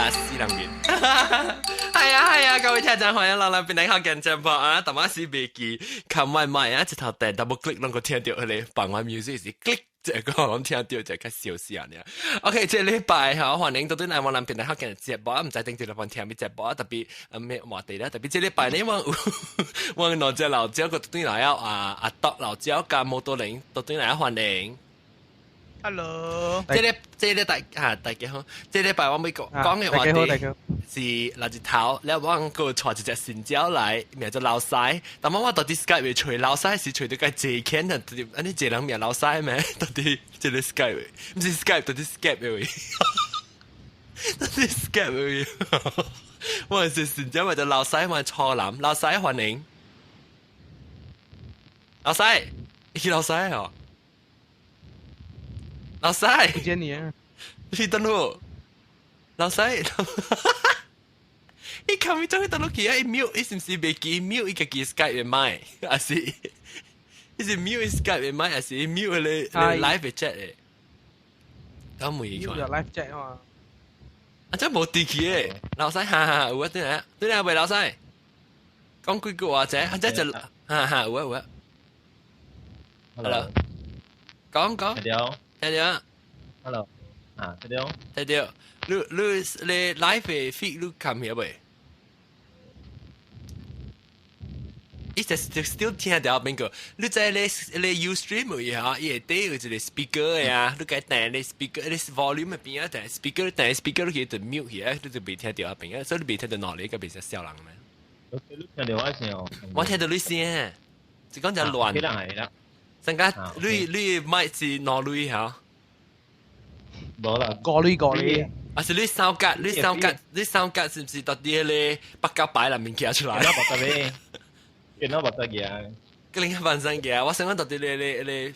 啊，死人面。係啊，各位聽眾歡迎落嚟邊頂學緊直播啊！大媽是未記，琴晚買啊，一頭第 double click 能夠聽到佢哋放完 music 是 click。這個我聽到就較笑死人呀。OK， 這禮拜嚇歡迎到啲內網南邊嚟學緊直播，唔知定住嚟幫聽咩直播，特別咩話題啦，特別這禮拜呢，我攞隻老椒個對嚟啊阿德老椒加摩多林到對嚟歡迎。Hello，這禮大家好，這禮拜我咪講嘅話題是垃圾頭，你我個帶一隻新椒來，名做老西，但我到底 Skype 會除老西是除到個最輕的，安尼一人名老西咩？到底這個 Skype 唔是 Skype，到底 Skype 會，到底 Skype 會，我係新椒咪就老西，我係錯男，老西歡迎，老西，你老西哦。老細，不見你啊！你等我，老細，你今日做去等我去啊！秒，你是唔是未記秒？一個記 Skype 嘅麥，還是？你是秒 Skype 嘅麥，還是秒嘅 live chat 嘅？咁唔要 live chat 啊！啊，真冇地氣嘅，老細，哈，有啊，對啊，喂，老細，講幾句話啫，即係哈，有啊，hello，講。睇到 ，hello， 啊，睇到，你 live 嘅 feed 你看咩未？伊就 still 聽到邊個？你在你 Ustream 位嚇，伊係底有一個 speaker 嘅啊，你該彈你 speaker，你 volume 入邊啊，彈 speaker 你就 mute 去啊，你就未聽到啊邊啊，所以你未聽到哪裡個邊隻笑人咩？你聽到我聲哦？我聽到你聲，就講就亂。幾人係啦？陣間你咪是哪裡嚇？冇啦，過濾。啊！是你手格是唔是到啲咧北角擺入面企出來？見到白得嘅，另一半身嘅，我想講到啲你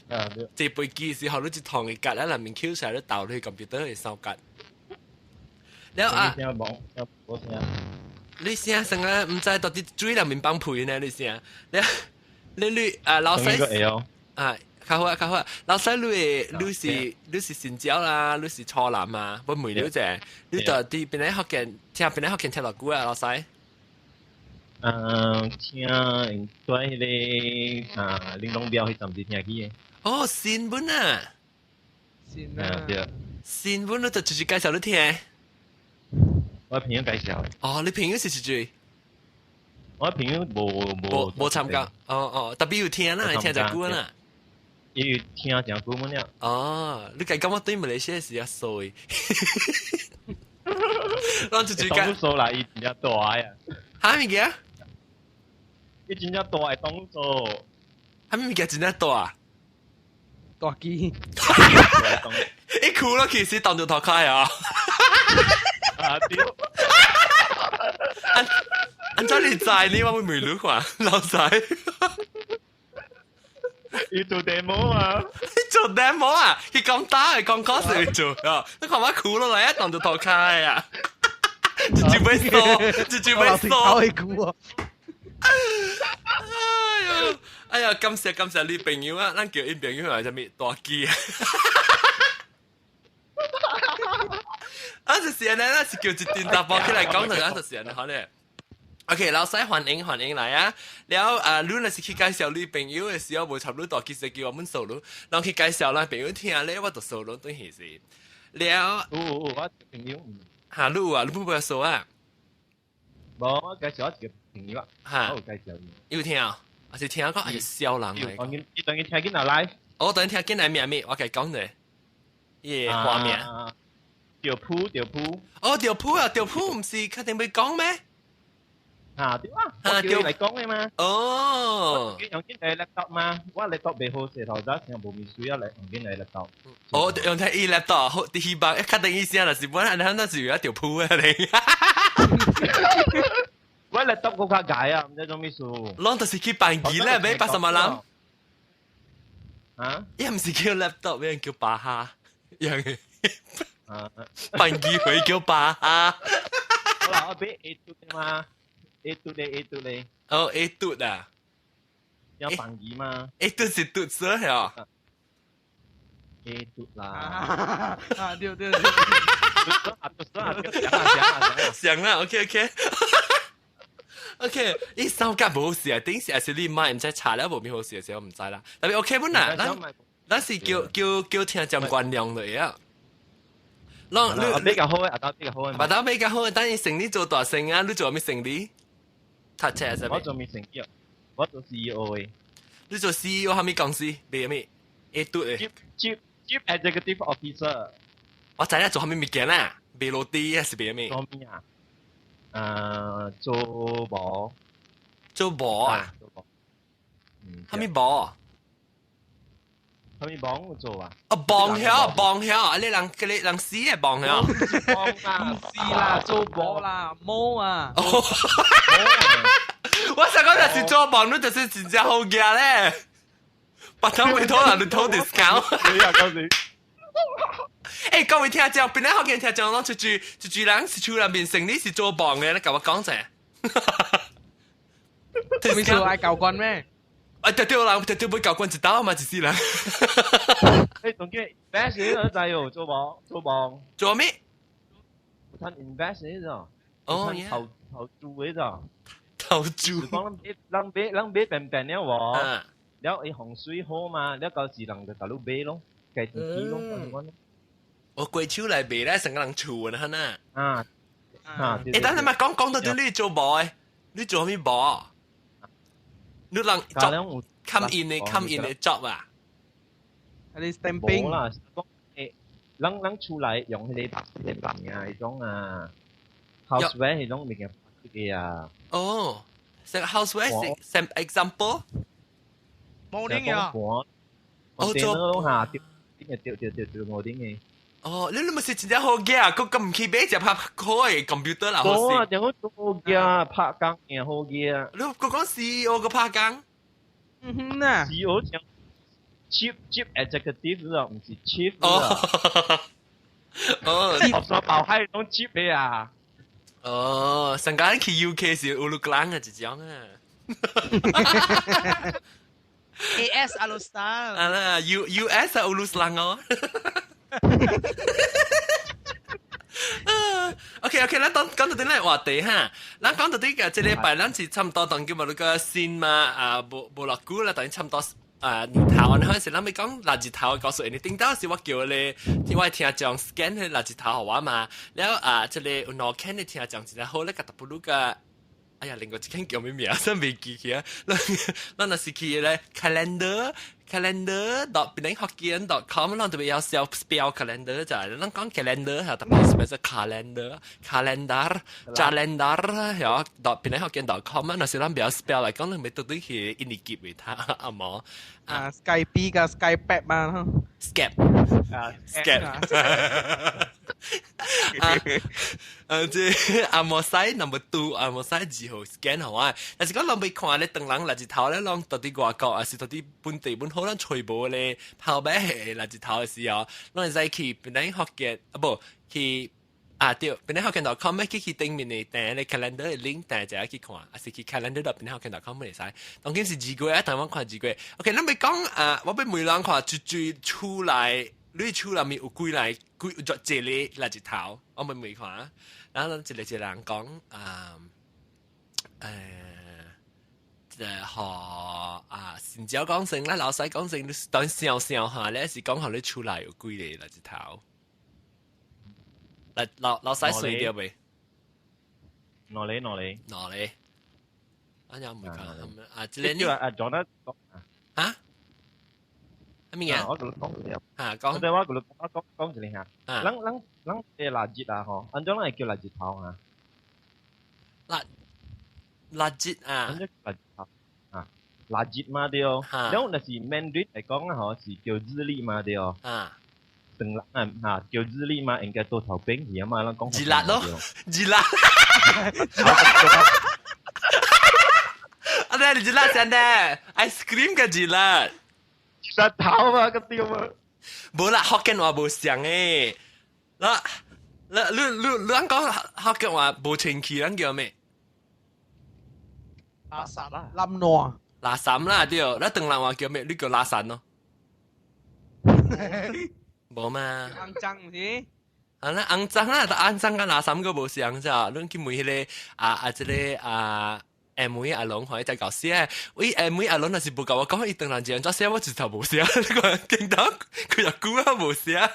借背機時候，你只糖嘅格喺入面 Q 晒都倒去 computer 嘅手格。แล้ว啊，你先成日唔知到啲水入面幫配呢？你先，你啊老細啊。較好，老細你是新椒啦，你是初男啊，我唔了解，你到底邊啲學見聽落句啊，老細？聽應該迄個玲瓏表迄陣時聽起嘅。哦，新聞啊，對，新聞你就直接介紹你聽。我朋友介紹嘅。哦，你朋友是誰？我朋友冇參加，特別有聽啦，聽隻歌啦。要聽正句乜嘢？哦，你講我對馬來西亞是啊衰，我直接講數啦，伊真正大呀！嚇咩嘅？伊真正大係講數，嚇咩嘅真正大啊？大機，你哭了，其實當住頭開啊！啊屌！安怎你知你我會沒錄啊，老細？要做 demo 啊！做 demo 啊？佢咁打係咁講笑做啊！你看我哭落嚟，一當就頭開啊！直接被鎖，直接被鎖。會哭啊！哎呀，感謝你朋友啊！咱叫因朋友係啥物大機啊？啊，就是安尼，咱是叫一陣大波起來講就就是安尼，好咧。OK， 老細歡迎嚟啊！แล้ว你若是去介紹你朋友嘅時候，無差不多其實叫我們數咯，然後去介紹啦朋友聽咧，我就數咯，等係先。แล้ว我朋友嚇你啊，你唔會數啊？冇，我介紹我一個朋友啊，我介紹你。要聽啊？還是聽講係笑人嚟？你等於聽緊哪來？我等聽緊係咩咩？我計講嘅，耶畫面。條鋪。哦，條鋪唔是確定會講咩？啊，對啊，我叫你嚟講嘅嘛。哦，用緊你 laptop 嘛，我 laptop 未好，石頭仔成部面水啊，嚟用緊你 laptop。哦，用睇 e laptop，好，希望確定意思啊，是本來你那是有一條鋪啊你。我 laptop 嗰個解啊，唔知做咩事。攞到是去辦機咧，俾80萬人。啊？一唔是叫 laptop，俾人叫巴哈，樣嘅。啊，辦機會叫巴哈。好啦，我俾 A 嘟嘛。A 嘟你。哦 ，A 嘟啊，有辦機嘛？ A 嘟是嘟色係啊。A 嘟啦，啊，对，嘟啦，講想啦，OK OK。OK，呢首歌冇好事啊，頂時係你買唔使查了，冇咩好事嘅時候唔知啦。特別 OK 本啦，咱是叫聽眾關亮嚟啊。你比較好啊，比較好啊。把刀比較好，等你成年做大成啊，你做咩成年？讀冊係我做未成績，我做 CEO 嘅。你做 CEO 係咩公司？咩咩 ？A 嘟嘅。Chief Executive Officer。我知啦，做係咩物件啦？賣樓底還是咩咩？做咩啊？做保。做保啊？做保。係咩保？係咪幫我做啊？哦，幫曉，你人死嘅幫曉。唔是啦，做波啦，冇啊。我想講就是做幫，你就是真正好嘢咧。白頭尾拖人，你拖 discount。你啊，嗰時。誒，各位聽眾，邊啲學見聽眾咯？住人是厝內面成年是做幫嘅，你甲我講者。你做愛教官咩？啊，對啦，對會教官一刀嘛，一世人。誒，總之 invest 呢就係做幫。做咩？睇 invest 呢就。哦，投注呢就。投注。講人俾平平了喎。แล้วไอ้洪水好嘛，แล้วก็是人就搞到買咯，計自己咯，我貴手嚟賣咧，成個人厝啊，嗱。誒，等你咪講到啲你做冇誒，你做咩冇？你人 come in 嘅 job 啊？你 stamping 冇啦，講誒，人出嚟用佢哋白嘅嗰種啊 ，houseware 嗰種物件嘅啊。哦，成 houseware 是 example。冇啲啊！我做咯嚇，掉我啲嘅。哦，你咪是真正好嘅啊！咁唔起俾就拍開 computer 啦，好事。我就好嘅，拍工嘅好嘅。你講 CEO 個拍工？嗯呐 CEO 就 chief executive 咯，唔是 chief 咯。哦，學咗爆閪種 chief 嘅啊！哦，上間去 UK 是烏魯格蘭嘅一種啊。AS 阿魯斯啊，US 啊烏魯斯蘭哦。OK，咱講到啲咧話題哈，咱講到啲嘅即禮拜，咱是差唔多當叫乜個先嘛啊，無落股啦，等於差唔多年頭，嗰陣時咱咪講垃圾頭，告訴你頂到時我叫你，我聽眾 scan 啲垃圾頭好玩嘛，แล้ว即係攞 can 你聽眾真係好咧，個特別嗰個。哎呀，另外一間叫咩名？真未記起啊！咱那是去咧 calendar 邊學見 .com， 咱特別要 self spell calendar 就係，咱講 calendar 係特別係咩？calendar 係邊學見 .com 啊？那是咱比較 spell 嚟講，你咪到底去印尼結為他啊冇啊 Skype กับ Skype 嘛 ，Skype 即係阿莫西 number 2，阿莫西字號 scan 好啊！但是講咱未看咧，當人垃圾頭咧，咱到底外國還是到底本地本好，咱吹無咧跑馬係垃圾頭嘅時候，咱係去邊啲學嘅啊不去對，邊啲學嘅 .com 去頂面嘅訂咧 calendar 嘅 link，但係就係去看，還是去 calendar 度邊啲學嘅 .com 嚟使。當今是幾個啊？台灣看幾個 ？OK， 咱未講我俾每人看最出來。你厝內面有幾嚟幾做這類垃圾頭，我咪未看啊。然後一個人講先朝講聲啦，老細講聲，當笑下咧是講下你厝內有幾類垃圾頭。老細碎掉未？攞你。我又唔會講即係話講得嚇？咩嘢？我同你講講。我哋話講住你下。諗嘅垃圾啊，嗬，按咗係叫垃圾頭啊。垃圾啊。垃圾頭啊，垃圾嘛對哦。然後那是 Mandarin 嚟講啊，嗬，是叫日曆嘛對哦。成日叫日曆嘛，應該多頭餅嘢嘛，講。日曆咯，日曆。啊，你日曆先咧 ，ice cream 嘅日曆。日頭啊，個屌啊！冇啦，福建話冇像誒。你講福建話冇清氣，咱叫咩？垃圾啦，冧挪。垃圾啦，對。你鄧人話叫咩？你叫垃圾咯。冇嘛？肮脏唔是？啊，那肮脏啦，但肮脏跟哪三個冇相咋？恁去每迄個即個妹阿龍可以再搞寫，喂妹阿龍那是不搞我講，伊當然這樣做寫，我直頭冇寫，你講聽到佢又估啊冇寫。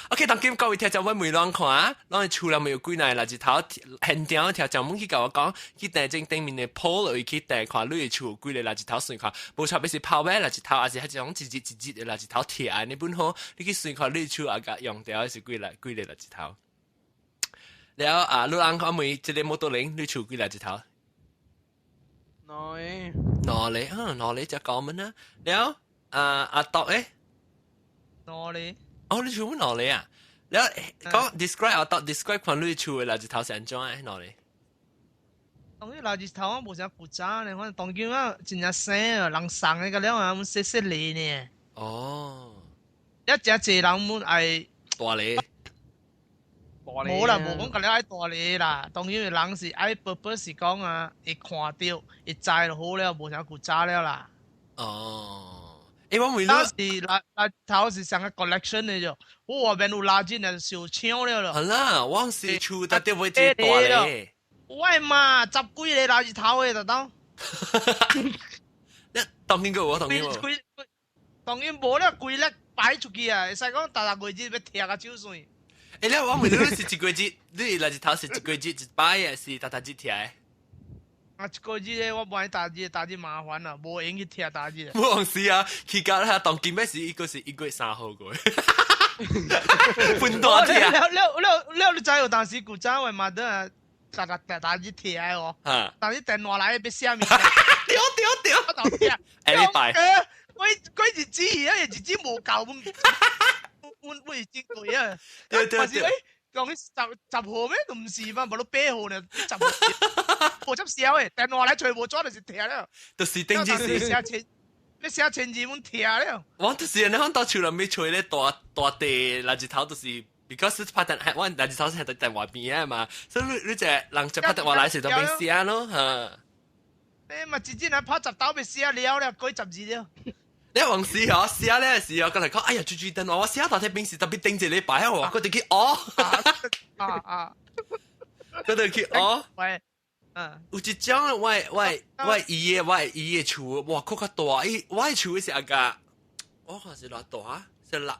OK， 當今各位聽眾我每兩看啊，咱厝內面有幾耐垃圾頭，現場聽眾們去甲我講，去訂正頂面的 poll 去訂看你厝有幾個垃圾頭算看，無錯別是泡尾垃圾頭，還是迄種一節的垃圾頭貼安尼本好，你去算看你厝啊個用掉是幾個垃圾頭。了你人看每一個摩托車，你厝幾垃圾頭？2個就講乜呢？了讀誒2個。哦，你厝乜哪裡啊？แล้ว講 describe 看你厝嘅垃圾頭是安怎誒？哪裡？當然垃圾頭我無啥負責呢，可能當今啊真正細啊，人送嘅個了啊，我細粒呢。哦，一隻濟人們愛大粒。冇啦，冇講個了愛大粒啦。當然人是愛 purpose 是講啊，會看到，會知就好了，無啥負責了啦。哦。我每當時垃圾頭是成個 collection 嚟啫，我邊有垃圾就燒搶了咯。係啦，往時厝特別會接大咧。喂嘛，十幾個垃圾頭嘅特登。當然個我當然冇。當然冇啦，貴咧擺出去啊！會使講大個月要貼個手算。咧我每日是一個月，你垃圾頭是一個月一擺嘅，是大節貼嘅。一個月咧，我買大節麻煩啦，無用去貼大節。冇往時啊，去到咧當今咩事？一個是1月3號個，分大貼。你知有當時古早話嘛得啊，大節貼嘅哦。但係電話來俾寫面。屌，我當貼。禮拜。鬼日子啊，日子無夠，我已經攰啊。對。講啲10號咩都唔是嘛，冇到8號呢，10號冇執少嘅，電話嚟全部裝就是貼了，就是定住是你寫千字本貼了。我就是你看到厝內面吹咧大地垃圾頭，就是 because 拍電我垃圾頭係喺電話邊啊嘛，所以你隻人就拍電話嚟時就俾寫咯嚇。你咪直接嚟拍10刀俾寫了啦，改10字了。你往時哦寫咧時哦，佢嚟講，哎呀，注電話，我寫大體平時特別定住你擺喎，佢哋叫哦，佢哋叫哦，喂，有一種我姨嘅厝，哇，佢較大，我嘅厝是阿個，我看是偌大，是6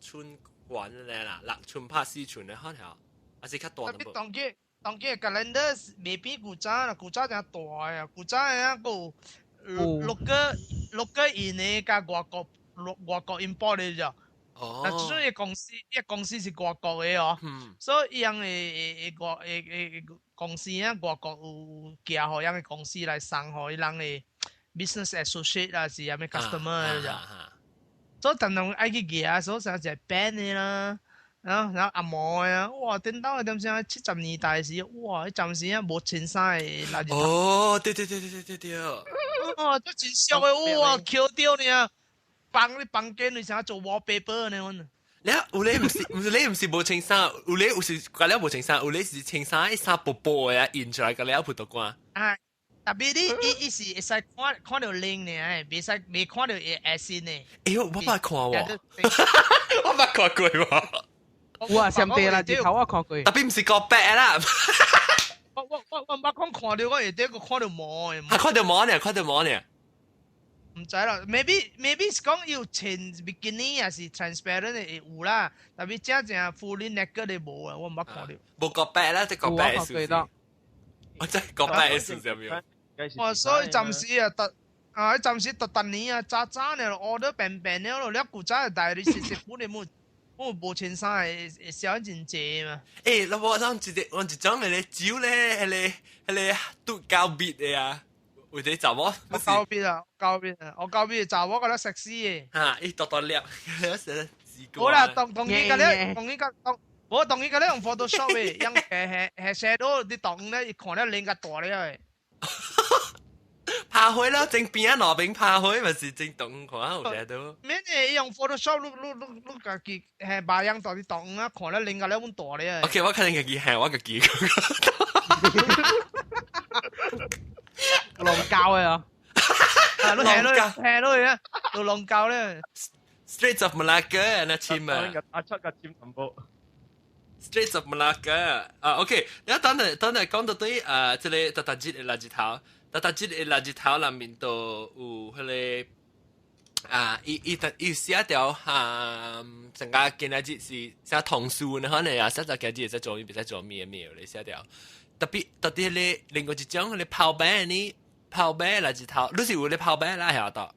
寸管咧啦，6寸拍4寸嘅，好條，還是較大啲。當佢個 calendar 未比古早啦，古早就大呀，古早啊個。六個以內加外國 import 嚟啫。嗱，所以公司是外國嘅哦。所以樣嘅公司啊，外國有寄好樣嘅公司來送好人嘅 business associate 啦，是樣嘅 customer 嚟啫。所以等等愛去寄啊，所以就係 ban 嘅啦。然後阿毛啊，哇！電腦點先70年代時，哇！暫時啊冇錢曬垃圾。哦，對。哦，都真俗嘅，哇！Q 掉呢，房間你想做 wallpaper 呢？你唔是冇清衫，有是個了冇清衫，有是清衫一衫薄薄嘅，印出來個了葡萄乾。啊，特別你是會使看到靚呢，未看到會先呢。哎呦，我捌看喎，我捌看過喎。哇！上地啦，直頭我看過。特別唔是個白啦。我講看到我會得個看到毛嘅。看到毛呢？唔知啦 ，maybe 是講要前 bikini 還是 transparent 嘅有啦，特別真正 fully naked 嘅冇啊，我唔捌看到。冇個白啦，即個白係樹。我真係個白係樹上面。哇！所以暫時暫時特年啊，渣呢，order 平了咯，你古早係大你食本你冇。我冇錢衫係少真濟嘛。誒，我想我一種係咧酒咧，係咧都交別嘅啊，或者就我交別就我覺得食屎嘅。嚇，一多粒，好啦，同依個咧用 Photoshop 嘅，用係寫到啲檔咧，看得靚個大咧。拍開啦，正邊啊羅炳拍開咪是正動看好寫到。免誒用 Photoshop 碌家己係把樣到啲檔啊，看得靚個咧咁大咧。OK，我看你自己係我自己。浪教嘅啊，係咯啊。到龍教咧。Straits of Malacca 那簽啊。阿出個簽淡薄。Straits of Malacca 啊 ，OK，然後等陣講到對即係特特節嘅垃圾頭，特特節嘅垃圾頭裏面度有迄個伊寫條成個今日節是寫童書呢，可能啊寫咗今日節做別使做咩嚟寫條，特別咧另外一種咧泡餅呢，泡餅垃圾頭，你是有咧泡餅啦係度。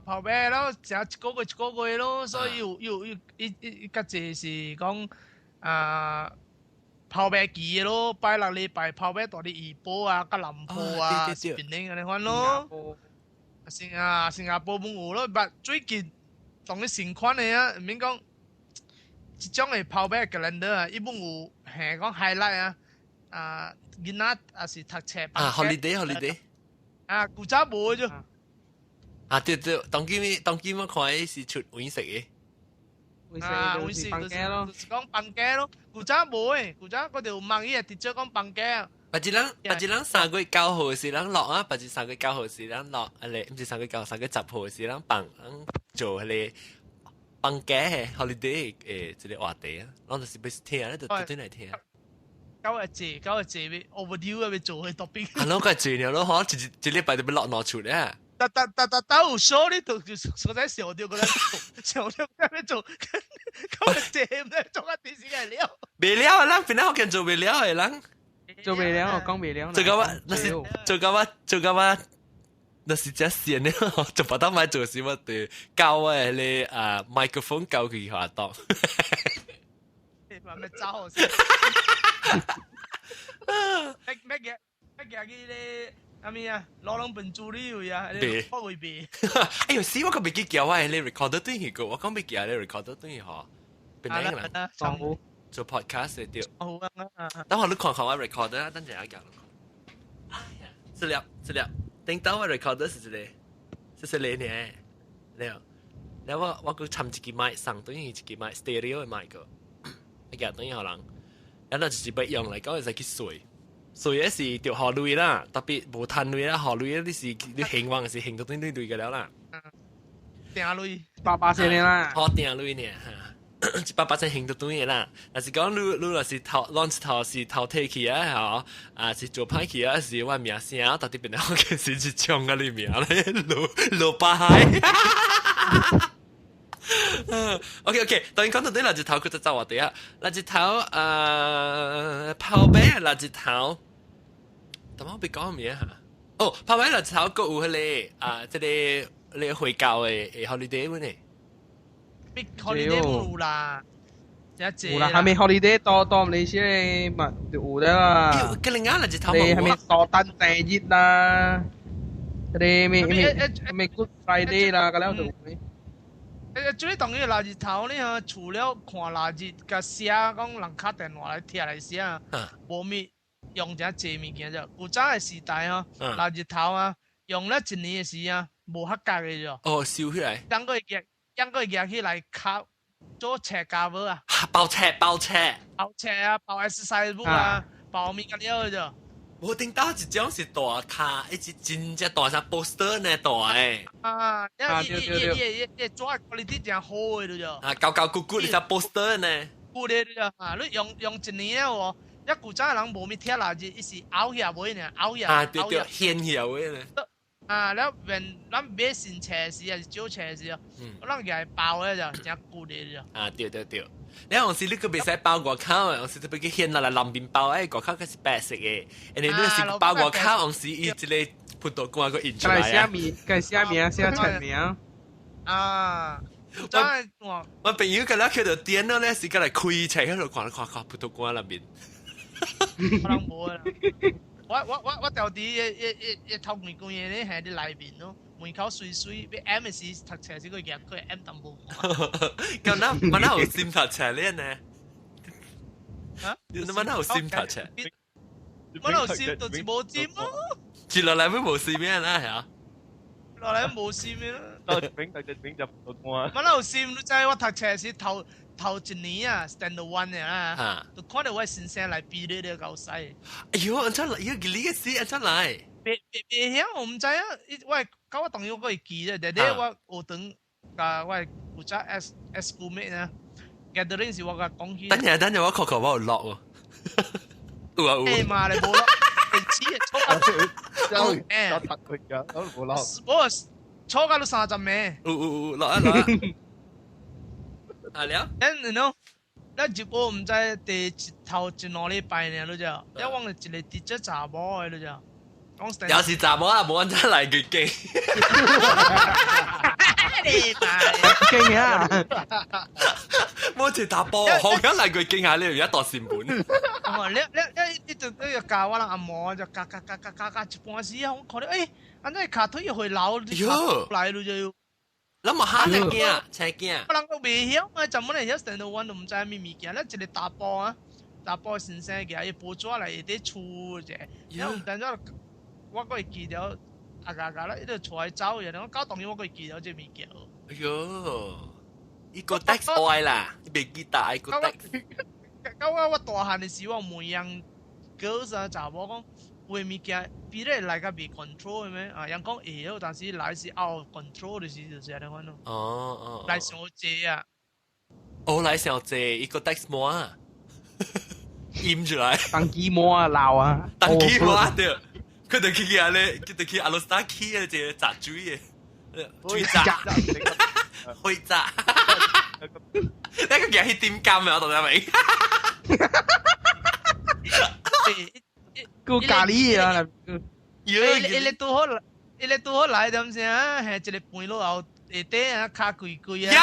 泡餅咯，成一個月咯，所以伊個字是講泡餅期咯，拜六禮拜泡餅到啲怡保啊、吉隆坡啊、檳城嗰啲款咯。新加坡冇有咯，但最近當啲新款嘅啊，唔免講，一種係泡餅嘅 calendar 啊，伊冇有係講 highlight 囡仔啊是讀冊。holiday。古早冇啫。對，當今我看是出黃色嘅。黃色就是講放假咯，古早冇誒，古早嗰條網頁直接講放假。白一人3月9號時人落啊，白一3月9號時人落，唔是3月9，3月10號時人做迄個放假嘅 holiday 誒，即個話題啊，我就是要聽咧，就對嚟聽。9日節要 overdue 要做嘅 topic。係咯，佢係最了咯，嗬，一禮拜就要落攞出咧。但有 show 呢度所在小掉嗰啲做，咁謝唔得做一段時間了。未了啊，咱邊度可做未了嘅人？做未了，我講未了。做緊乜？那是只線咧，就把它買做什麼對教誒你microphone 教佢滑動。你話咩走先？咩嘅嗰啲咧？阿咪啊，攞兩本資料啊，你不會背。哎呦，死我個未記叫啊！你 recorder 對佢個，我講未記啊，你 recorder 對佢嗬。邊個啦？做 podcast 嘅掉。好啊！等我你看我 recorder 啊，等陣我講。哎呀，資料，頂到我 recorder 是你呢？然後我個插一支麥，上對佢一支麥 stereo 嘅麥個，一個對佢可能，然後就是不用嚟講，就去睡。所以是掉河類啦，特別無攤類啦，河類你興旺是興到對嘅了啦。定類8%啦，定類呢，8%興到對嘅啦。但是講你若是頭是頭提起啊，是做派起啊，是我名聲，到底邊度我嘅是唱嘅你名咧，羅巴海。OK， 當然講到啲垃圾頭，佢就走話啲啊，垃圾頭泡餅垃圾頭。但我別講咩嚇？哦，泡餅垃圾頭個有迄個即個你回教嘅 holiday 咩呢 ？Big holiday 冇啦，冇啦，係咪 holiday 多你先咪有得啦？個另外垃圾頭你係咪多單第一啦？你咪 Good Friday 啦，咁樣就。最重要垃圾頭呢？除了看垃圾甲寫講人卡電話來貼來寫，無咪。用只借物件啫，古早嘅時代啊，垃圾頭啊，用咗一年嘅時啊，無合格嘅啫。哦，燒起來。等佢夾起來靠做車架冇啊。包車啊，包 exercise book 啊，包面嘅料嘅啫。我聽到一種是大卡，一隻真正大像 poster 呢大誒。因做quality 真好嘅啫。高高咕咕你隻 poster 呢？咕嘅啫，你用一年喎。一古早人無咪貼垃圾，伊是拗下尾呢，拗下。對，掀下尾呢。แล้ว咱買新車時還是舊車時啊？我諗佢係包咧就真固定啫。對。你有時你個別使包外口，有時特別去掀落嚟南邊包，外口佢是白色嘅，你是包外口，有時伊一個葡萄乾個印出來啊。寫名，寫全名。我朋友佢咧佢就點咗咧，是佢嚟開車喺度看葡萄乾入邊。可能冇啦。我到底一頭面講嘢咧，係啲內邊咯，門口水，俾 M 時讀車時佢夾佢 M 淡薄。咁哪有閃讀車咧呢？你哪有閃讀車？我有閃就是冇閃咯。接落嚟會冇閃咩啦？係啊。落嚟冇閃咩啦？到隻餅就葡萄乾。我有閃，你知我讀車時頭一年啊 ，stand one 嘅啦，就看到我先生嚟比你夠細。哎呦，安怎嚟？要你嘅事安怎嚟？袂晓，我唔知啊。我搞我當然我會記咧，但係我等我負責 S schoolmate 啊。gathering 時我甲講起。等陣我確我有落喎。有啊有。誒嘛，你冇落，電池就突佢㗎，我冇落。我坐到30咩？有落啊。啊了。你喏，咱就我唔知第頭一兩禮拜呢，你就，一往一個直接查某嘅，你就。有時查某啊，冇安怎嚟佢勁。你媽勁啊！冇一打波，好緊嚟佢勁下呢一袋成本。哦，你就教我啦，阿嬷就教一半時，我看到安尼卡腿又去扭，嚟咯就。諗下下隻驚，赤驚。我人都未曉，我就冇嚟曉成到揾都唔知咩物件，咧一個打波啊，打波先生嘅，伊報紙嚟啲厝啫，然後唔等咗。我可以記到啦，呢度坐喺走嘅，我搞當然我可以記到隻物件。哎呦，呢個 Dex 愛啦，未記大個 Dex。我大漢嘅時，我每樣 girls 啊，查某講會物件比咧嚟個未 control 嘅咩？啊，人講會曉，但是嚟是 out control 嘅時就是咁樣咯。哦。嚟上借啊！哦，嚟上借一個 Dex 模啊，閹住嚟。當機模啊，鬧啊！當機模啊，對。佢哋去阿咧，佢哋去阿羅斯塔基嘅只炸豬嘅，豬炸，開炸，呢個叫係點監啊？我同你明。個咖喱啊！你都好嚟點先啊？係一個半路後下底啊，卡貴貴啊！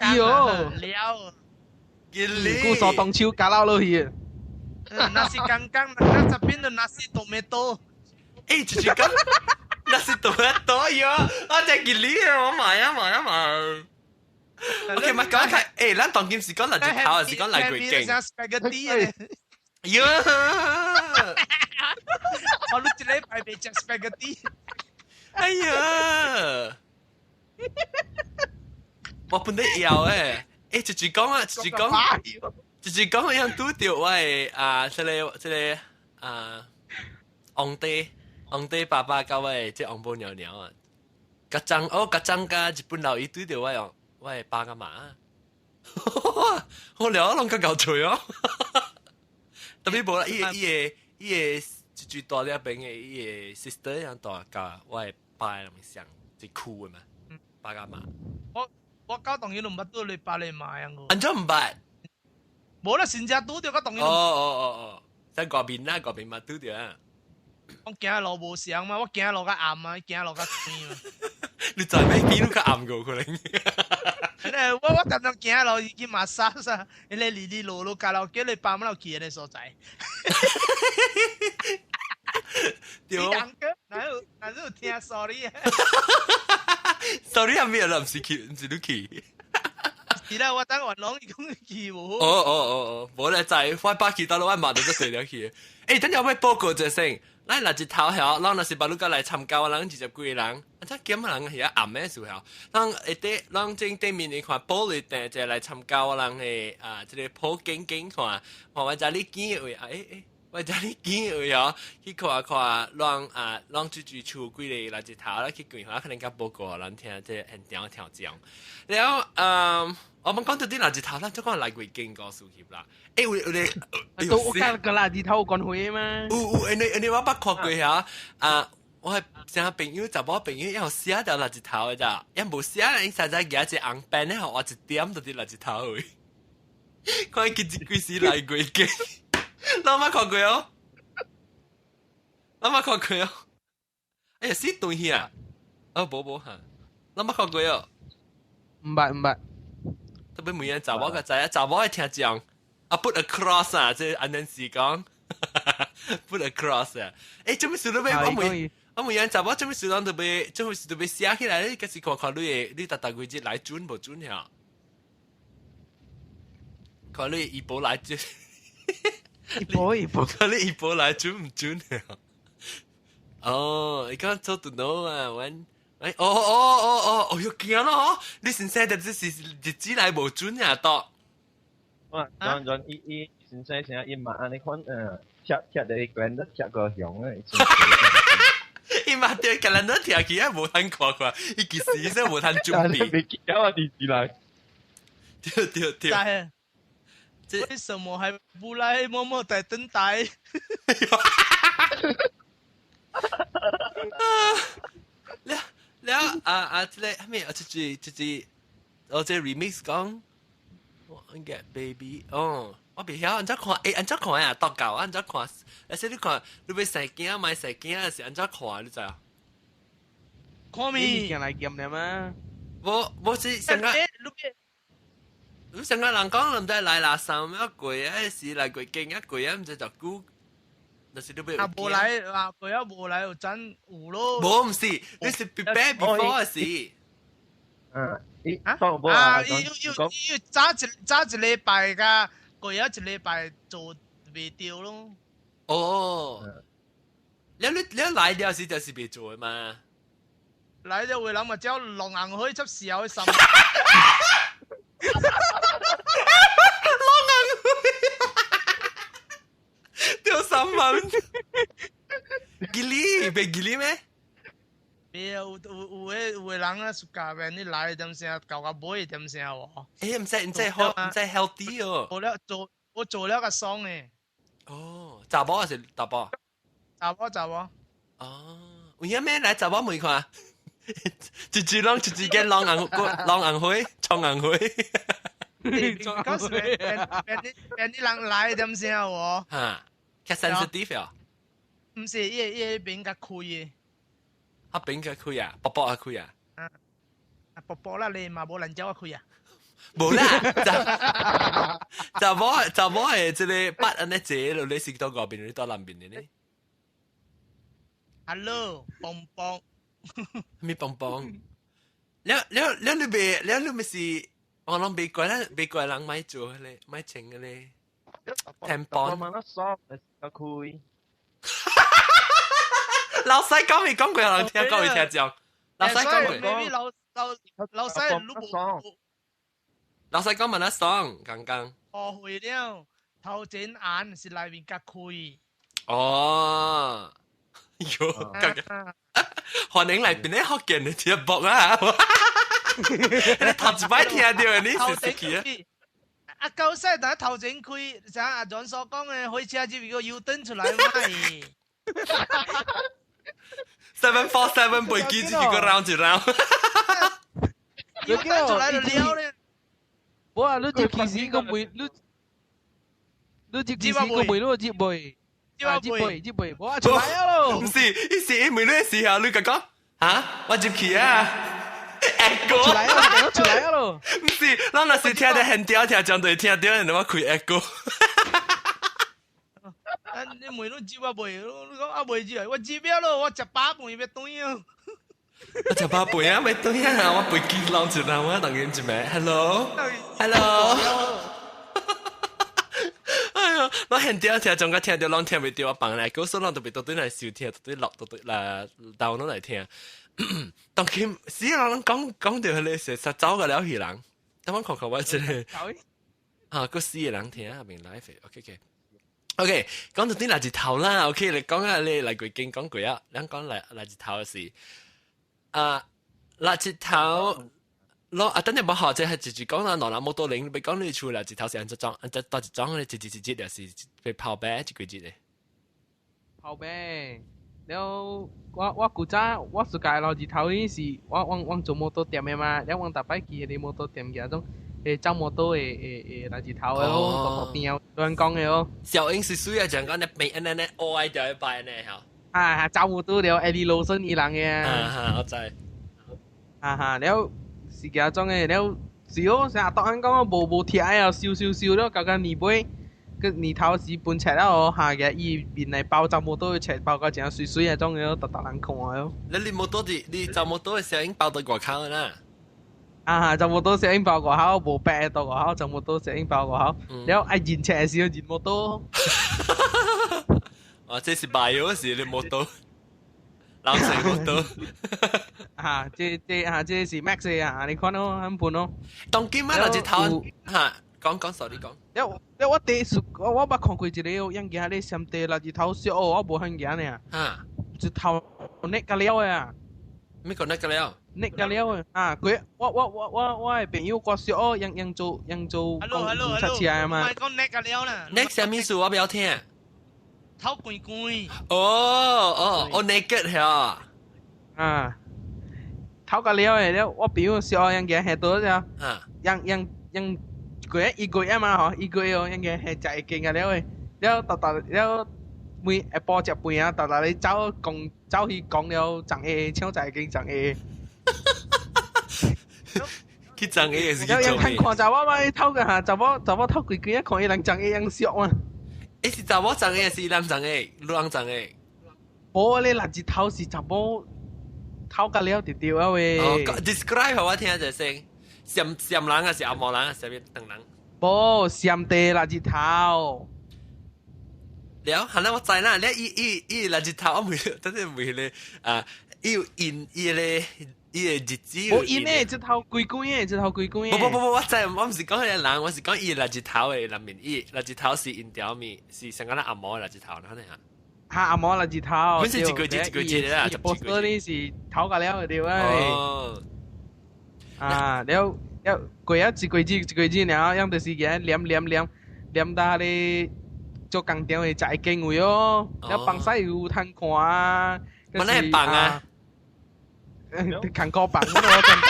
喲，了，個傻當超假撈落去。nasi kangkang nak sapin tu nasi tomato. Cuci kan nasi tomato ya. Ada gili ya, maya. Okay, maka咱當件事講嚟隻頭，是講嚟鬼勁。像 spaghetti 呀！我錄一禮拜未食 spaghetti。哎呀！我本來要直講啊，直講。就是講樣拄着我誒即個皇帝爸爸甲我誒即皇母娘娘啊，甲張甲日本佬伊拄着我誒爸甲媽，好聊攏較搞趣哦。特別無啦，伊個一句大啲邊嘅伊個 sister 樣大甲我誒爸咁像，即酷誒嘛，爸甲媽。我搞當然都唔捌到你爸你媽樣個。安怎唔捌？冇啦，先正拄着個當然。在嗰邊嘛拄着啊。我行路無相嘛，我行路較暗啊，行路較淺嘛。你在咩邊都較暗個可能。我常常行路已經嘛沙沙，你離路加路叫你爸媽去嘅所在。對。你兩個哪有聽 sorry 啊？sorry 係咩啦？唔是你去。是啦，我等我攞你講去喎。冇咧，就係我把佢到我問到咗對了去。等有咩報告就先，咱嗱日頭後，咱若是把你過來參加，我人20幾個人，啊，真幾乜人係暗嘅時候，咱正對面你看玻璃店就來參加，我人係即個普景看，我家你見位我家你見位哦，去看，咱住厝幾個日頭啦，去觀看，可能甲報告咱聽即係很屌條講，然後我們講到啲日頭，咱就講來過經過數協啦。都我講個日頭講會嘛？你我捌看過嚇，我係成朋友就冇朋友，因為寫到日頭嘅咋，因無寫，你實在夾隻紅斑咧，我一點到啲日頭去，看見幾時來過經，我捌看過哦，哎呀死對去啊，冇嚇，我捌看過哦，唔捌。特別每人查某個仔啊，查某係聽講put across 啊，即係安陣時講 put across 啊。做咩事都俾我每人查某做咩事都俾寫起來咧，嗰時看你大幾節來準無準呀？看你一波來準，看你一波來準唔準呀？你講做到孬啊，揾。要驚咯！你先生就係日子來無準呀，多。伊先生成日伊嘛安尼款貼到一個人都貼個熊啊！伊嘛對個人都貼起啊，無通看看，伊其實是無通準備。未記得我電視來。對。為什麼還不來默默在等待？แล้ว即係咩？即我即 remix 講，我 get baby 哦，我別曉安怎看？安怎看啊？讀教安怎看？而且你看，你要食鏡買食鏡是安怎看？你知啊？看咪，見嚟見你嘛？我是成個，你成個人講唔知來垃圾咩貴啊？是來貴勁啊貴啊？唔知就估。就是你要無來啊，佢啊無來就真有咯。冇唔是，你是 prepare before 是。要揸一禮拜㗎，佢有一禮拜做未掉咯。哦，你來了時就是未做嘅嘛？來咗會諗啊，只有落硬可以執時候去審。掉3萬，gili 被 gili 咩？有人啊，暑假邊啲奶點先，舊個妹點先喎？誒唔使好，唔使 healthy 哦。我做了個餸嘅。哦，查某還是大波？查某。哦，有影咩來查某問看？一間long硬灰，衝硬灰。嗰時邊啲人奶點先喎？嚇，較 sensitive 啊？唔是，伊邊較開嘅。啊邊個開啊？薄薄啊開啊？薄啦，你嘛冇人教我開啊？冇啦，就冇係即係八安尼借咯，你是到嗰邊，你到南邊嘅呢 ？Hello，蹦蹦，咩蹦蹦？你咪是我諗美國人買做嘅咧，買請嘅咧。tampon 問得爽，個開。老細講未講過，有人聽講未聽講。老細講未，老細都冇。老細講問得爽，剛剛。哦，會了，頭前眼是內面夾開。哦，喲，歡迎嚟邊啲學見你聽博啊！你頭一擺聽到你是識去啊？啊，夠細，但係頭前開，像阿 John 所講嘅，開車只個 U 燈出來嘛。747背機自己個 round 一 round。U 燈出來就撩咧。我話你接其實個背，你接其實個背，你接背，接背，我話出來啊咯。唔是，伊是每日時候你講講，嚇，我接去啊。echo 出來啊咯！唔是，咱若是聽得很屌，聽將對聽到，人我開 echo。你每攏接我背，你講啊背住嚟，我接咗咯，我食飽飯要對啊。我食飽飯啊，要對啊，我背機浪住啦，我當然做咩 ？Hello。哎呀，我很屌聽，將個聽到，人聽未到，我放嚟，嗰時人特別到對嚟收聽，到對落，到對嚟download嚟聽。當佢死人講到佢哋成實走個了魚人，等我看看我真係個死嘅人聽下面 live，OK，講到啲垃圾頭啦 ，OK， 你講下你嚟句經講句啊，你講垃圾頭嘅事，垃圾頭，我等陣冇學，即係直接講啦，羅蘭冇多領，你講你處垃圾頭是按隻裝，按隻多隻裝，你直接又是被泡啤，一句節嘅，泡啤。แล้วว่ากูจ้าว่าสุกายเราจีเท่านี้สิว่างจมโมโตเตรียมมาแล้วว่างต่อไปกี่เดโมโตเตรียมกี่ต้องเจ้าโมโตเราจีเท่าแล้วก็เปียวโดนกองแล้ว小英是需要講講你未อันนั้น愛就去拜呢嚇เจ้าโมโตเดี๋ยวไอ้ดีโลเซนอีหลัง嘅我知แล้วสิกี่จ้อง嘅แล้วสิโอ成日當緊講冇貼啊又笑แล้ว究竟年杯個年頭是半尺啦，我下嘅依邊嚟爆就冇多嘅尺爆個淨係水啊種嘅，特人窮啊咯。你冇多啲，你就冇多嘅時候已經爆到過口啦。就冇多時已經爆過口，冇白到過口就冇多時已經爆過口。然後現尺嘅時候現冇多。這是賣嗰時你冇到，老成冇到。這是 max 啊！你看咯，很半咯。當今晚就頭講 sorry 講。我第一次我捌看過一個樣嘢咧，上地垃圾頭燒哦，我無看見呢。啊，一頭捏個了嘅啊。咩講呢個了？捏個了嘅啊，佢我係朋友過燒哦，樣做講出起來嘛。唔係講捏個了啦。捏什麼事我不要聽。頭貴貴。哦 naked 係啊。啊，頭個了嘅了，我朋友燒哦樣嘢係多啫。啊。樣一個月嘛嗬，一個月樣嘢係就係勁嘅了嘅，了了每下晡食飯啊，你走去講了長嘢，搶就係勁長嘢。佢長嘢也是有人睇看查某咪偷嘅嚇，查某偷貴貴一看伊人長嘢樣俗啊。誒是查某長嘢是男長嘢，女人長嘢。冇你垃圾偷是查某偷個了條條啊喂。哦 ，describe 俾我聽一聲。閃人啊，是阿毛人啊，是邊等人？冇閃地垃圾頭。了，係啦，我知啦。你伊垃圾頭，我未，但係未咧啊，伊有印伊咧日子。冇印咧，只頭貴嘅，只頭貴嘅。不，我知，我唔是講迄個人，我是講伊垃圾頭嘅裏面，伊垃圾頭是印條面，是成個阿毛嘅垃圾頭，可能啊。嚇阿毛垃圾頭。本身一個節啦，就波多啲是偷個了條啊。哦。啊，了過一季子，然後樣就是嘅黏到你做工店嘅在經位哦，了幫曬有攤看啊，乜咧幫啊？看個幫，我真搞。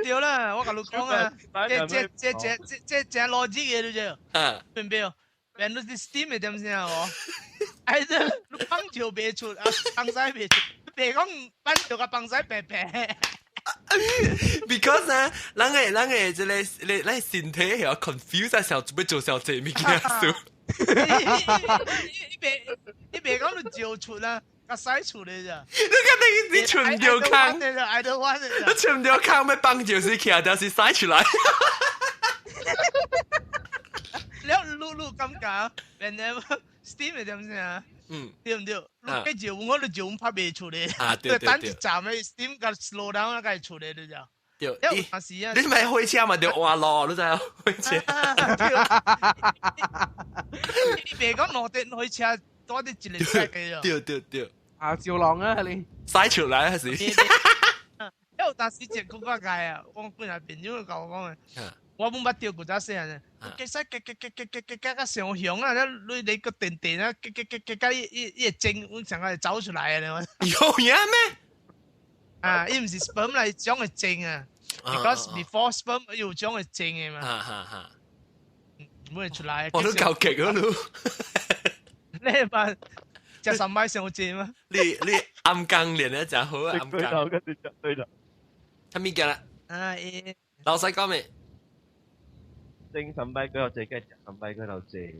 對啦，我甲你講啊，這邏輯嘅對啫。嗯。明唔明？原來是 Steam 嘅點先哦。係啫，你幫條別出啊，幫曬別出，別講幫條個幫曬白白。Because 啊，人嘅即係你身體係有 confuse 嘅時候，做小姐物件數。你別講你照出啦，個使出嚟咋？你存條坑，你存條坑咩幫就是其實就是使出來。你咁講，人哋 Steam 係點先啊？對唔對？你繼續我哋就拍未出嚟。啊，對。等一站嘅 Steam 個 slow down 啦，該出嚟咗就。對。有時啊。你咪開車嘛？就換路，你知啊？開車。你別講落地開車多啲節力車嘅啫。對。啊，照浪啊你。使出來還是？有但是隻嗰個界啊，我本來朋友教我講嘅。我冇乜掉古仔聲啊！其實個上響啊，你個電啊，一正我成個走出來啊！有嘢咩？啊，伊唔是 sperm 嚟將佢正啊 ，because before sperm 要將佢正嘅嘛。唔會出來。我都夠極啊都。你話隻神咪上正嗎？你暗更練得就好啊！暗更。對啦。睇咩嘅啦？啊老細講咩？正神拜佢又借，跟住神拜佢又借。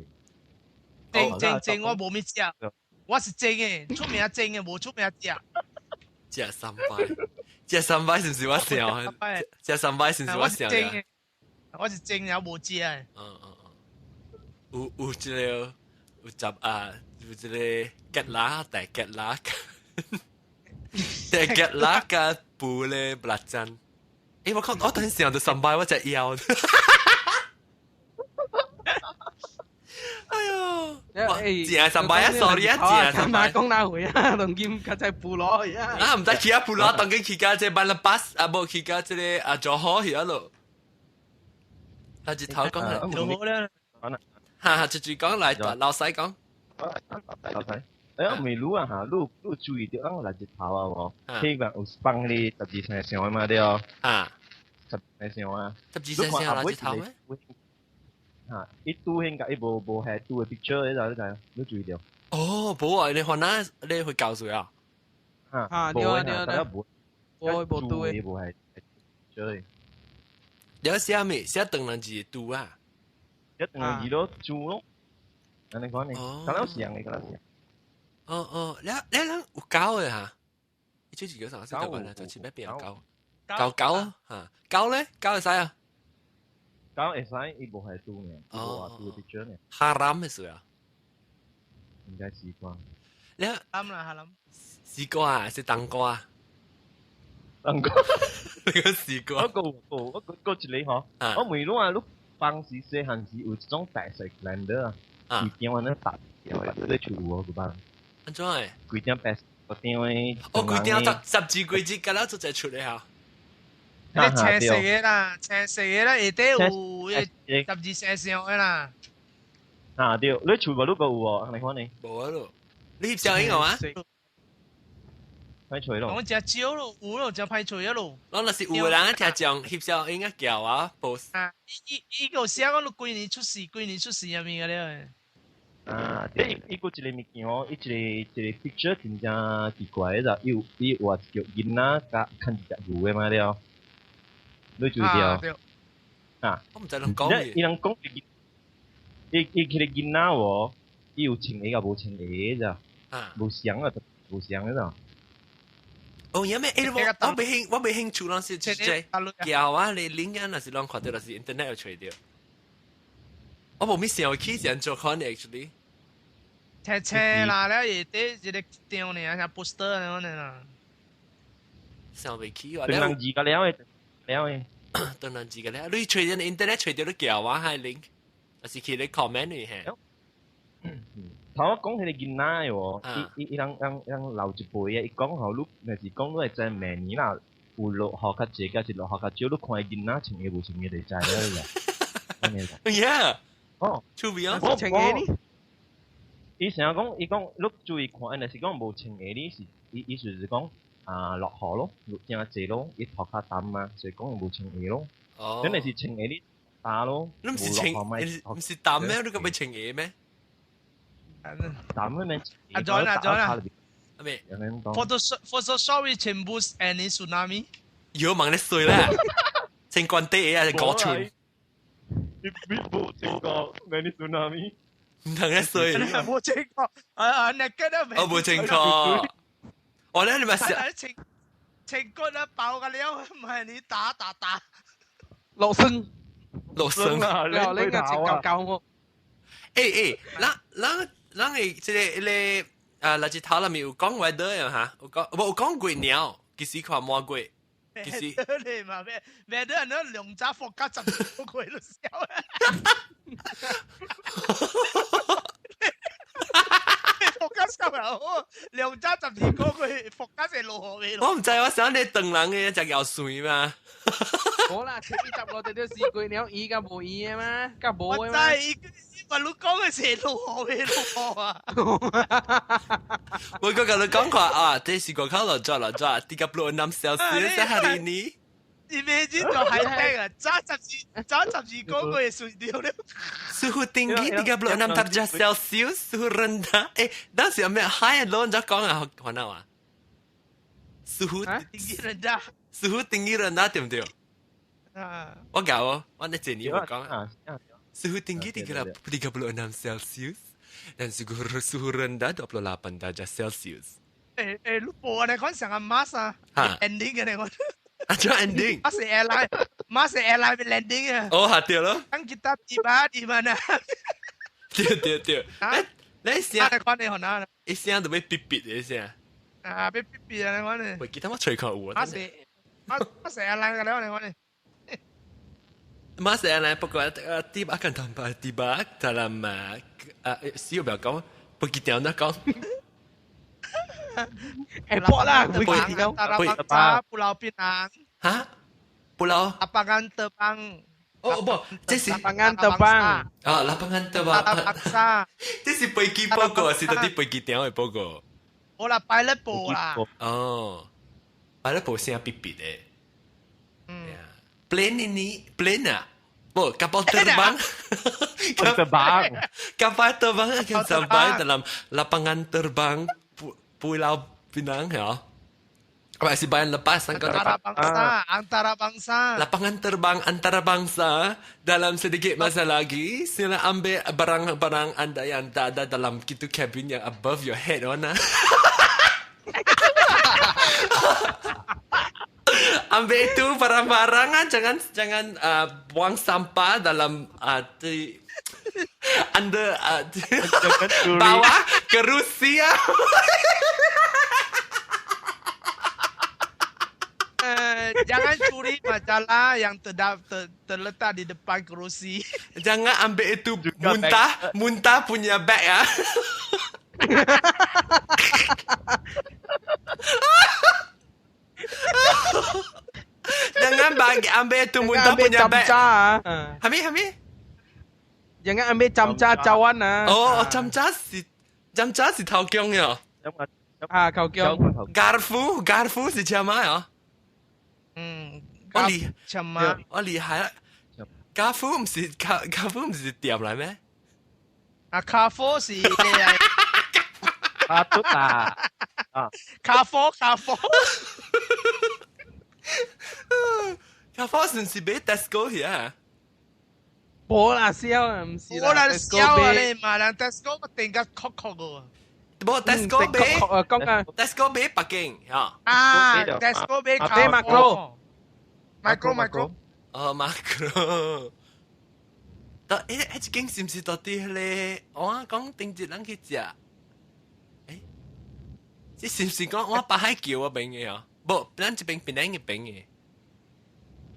正，我冇咩食，我是正嘅，出名正嘅，冇出名食。食神拜是唔是我笑啊？食神拜是唔是我笑啊？我是正有冇食啊？有一個有集啊，有一個吉拉大吉拉，大吉拉嘅布咧不拉真。誒，我等陣時候就神拜我隻腰。哎呦，正上班啊 ，sorry 啊，正上班。講哪回啊？當今佢在部落去啊。啊，唔得去啊部落，當今去家即班啦 bus 啊，冇去家即個啊做好去啊咯。阿隻頭講嚟，做好咧。哈，直接講嚟，老細講。老細，我未รู้啊嚇，你注意到我嚟隻頭啊喎，希望有幫你12%啊嘛對哦。啊，12%啊。12%來隻頭咩？itu hingga ibu hai tu picture đó là nó注意到。哦，冇啊！你看哪？你會教誰啊？對，我冇對。呢部係追。你寫咩？寫等人字讀啊？一定係二咯，做咯。你講你，咁樣時你覺得時？你有教嘅嚇？你最近嗰陣時就話啦，就前邊邊有教啊嚇？教咧？教係啥啊？教會使一部係讀嘅，一部係讀 picture 嘅。haram 係誰啊？應該試過。你啱啦，haram。試過啊？是當過啊？能夠你個試過？我個一個嗬，我每路啊，你放時細漢時有一種白色 blender 啊，一點我那打掉嘅，你出我個班。安怎誒？幾點白色個點誒？哦，幾點十字櫃子，咁啦就再出嚟嚇。你青色嘅啦，青色嘅啦，下底有12色上嘅啦。啊對，你出無你個有喎，你看你。冇啊咯，你翕相影我啊？歹吹咯。我只少咯，有咯，只歹吹啊咯。我若是有人聽講翕相影啊叫啊，post。啊，伊個寫講你幾年出世入面嘅咧。啊，伊個一個物件哦，一個 picture 真正奇怪嘅就，伊話叫囡仔甲看一隻牛嘅嘛了，你注意掉。啊，我唔知人講嘢。伊人講伊佢哋囡仔喎，伊有穿鞋甲無穿鞋咋？啊，無相啊，無相嘅咋？哦，有咩？我未興趣啷是即係叫啊！你領緊那是啷看到那是 internet 有吹掉。我冇咩想去想做 con actually。車啦，咧啲一個張呢，像 poster 咁樣啦。想未去啊？當然字個了誒，當然字個了。你吹緊 internet 吹掉都叫啊，係 link，還是去你 comment 嚟係。頭我講佢哋囡仔喎，伊人老一輩嘅，伊講後你若是講你係真明年啦，有落學較濟，甲是落學較少，你看囡仔穿嘢無穿嘢就知啦。Yeah，哦，出邊啊？我穿嘢呢？伊成日講，伊講你注意看，若是講無穿嘢呢，是意思是講啊落雨咯，落正濟咯，伊頭較淡啊，所以講無穿嘢咯。哦，咁你是穿嘢呢打咯？你唔是穿，唔是淡咩？你咁咪穿嘢咩？淡嘅咩？阿 John 啊，咩 ？Photoshop 全部 any tsunami。要問你衰啦，清關地啊，講串。你冇聽過 any tsunami？唔同一歲。冇聽過，啊，你跟得未？我冇聽過。我咧你咪成情骨啊爆個料，唔係你打。落聲啊！你個情教我。咱誒即個垃圾頭裏面有講 weather 呀嚇，有講過鳥，其實看冇過，其實。你嘛咩？weather 那兩隻國家就冇過了笑。國家笑又好，兩隻12個佢國家係落雨嘅。我唔知，我想你鄧人嘅隻有水嘛。好啦，前幾集我哋都試過鳥語甲無語嘅嘛，甲無嘅嘛。我你講嘅係落雨啊！我個你講話啊，這是個考落咗，36攝氏在下邊呢。你咩知就係聽啊？揸12個佢睡掉了。Suhu tinggi 36 derajat Celcius, suhu rendah. Dan siapa yang high lo nak kau nak mana wa? Suhu tinggi rendah 對唔對？我搞哦，我那這裡我講啊。Suhu tinggi 36 Celsius dan suhu rendah 28 derajat Celsius. 你播你講成個 Mars 啊 ending 嘅你講。Ada ending. Mars airline landing 啊。Oh, hati lo. Kan kita tiba di mana? 對。你先。你講你好難。一聲都被逼嘅先。啊，被逼啊！你講你。喂，記得我吹口喎。Mars airline 嘅你講你。Masa airline pokok tiba akan tanpa tiba dalam siapa kau pergi tiang dah kau. Airport lah, antara bangsa Pulau Pinang. Hah? Pulau? Lapangan terbang. Oh, apa? Lapangan terbang. Ah, lapangan terbang. Bangsa. Ini si pergi pokok, si tadi pergi tiang pokok. Oh lah, pilot po lah. Oh, pilot po siapa pipit Ya. Plane ini, plane ah? Oh, kapal terbang. Kapal terbang akan sampai dalam lapangan terbang Pulau Pinang ya. Masih bayan lepas antara bangsa. Lapangan terbang antara bangsa dalam sedikit masa lagi sila ambil barang-barang anda yang tak ada dalam itu cabin yang above your head ona. Ambil itu barang-barang jangan buang sampah dalam anda bawa ke Rusia. Jangan curi majalah yang terletak di depan kerusi. Jangan ambil itu muntah punya bag ya. Jangan ambil itu muntah punya bag. Hami. Jangan ambil camca cawan ah. Oh, camca是头姜呀。啊，口姜。garfu 是什么呀？什么？我厲害啦！garfu 唔是店嚟咩？啊，咖啡是啊，都打啊，咖啡。咖啡算是俾 Tesco 去啊？冇啦，燒唔是啦。我嚟燒啊你嘛，人 Tesco 定個曲個。冇 Tesco 俾講啊 ，Tesco 俾北京嚇。啊 ，Tesco 俾咖啡。Macro。哦 ，Macro。但一間是唔是到啲咧？我講定節人去食。誒，即是唔是講我北海橋嗰邊嘅啊？冇，咱這邊邊嘅邊嘅。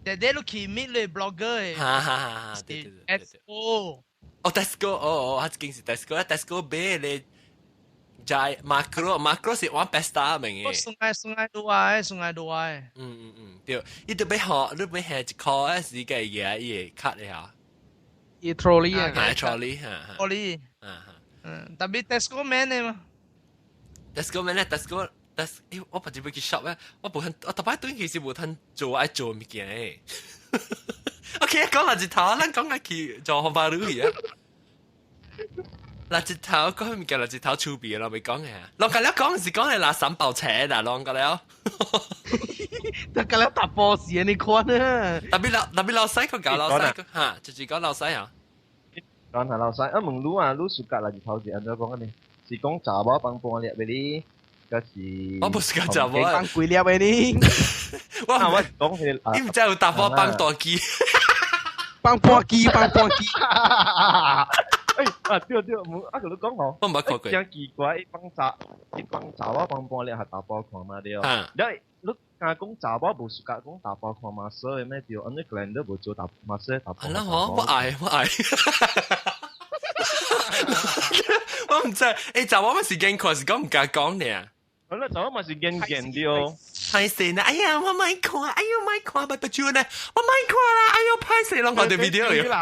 Dia lu kimi le blogger 哈，對。Tesco。哦 ，Tesco，他竟是 Tesco 俾你在 macro 是玩 pesta 明嘅。sungai dua。對，你都俾學，你俾係一塊時嘅嘢，嘢 cut 你下。伊 trolley 啊，trolley trolley。tapi Tesco mana 嘛 ？Tesco mana Tesco。我不知要去 shop 咧，我特擺短期是冇通做愛做物件誒。OK， 講垃圾頭，咱講嚟去做紅花女啊。垃圾頭講物件垃圾頭儲備啦，未講嘅。啷個了講是講係垃圾包車啦，啷個了？但係了大波事啊，你看啊。特別老細佢搞老細嚇，就是講老細啊。講下老細，啊問你啊，你暑假垃圾頭是安怎講嘅呢？是講查某幫幫你俾你。我不是講查某啊，幫鬼了俾你。我講佢，你唔知有搭波幫大機，幫半機。誒啊對，我啊佢都講好，我唔係講佢，真奇怪，一幫查某幫幫你係搭波看嘛對哦，因為你講查某無暑假講搭波看嘛，所以咩叫安尼個人都無做搭嘛，所以搭波。係啦，我愛。我唔知，誒查某乜時間看是講唔敢講呢？好啦，查某咪是見啲哦。歹勢啦！哎呀，我咪看，哎呦咪看，不住呢，我咪看啦！哎呦歹勢咯，我哋 video 嚟。得咯，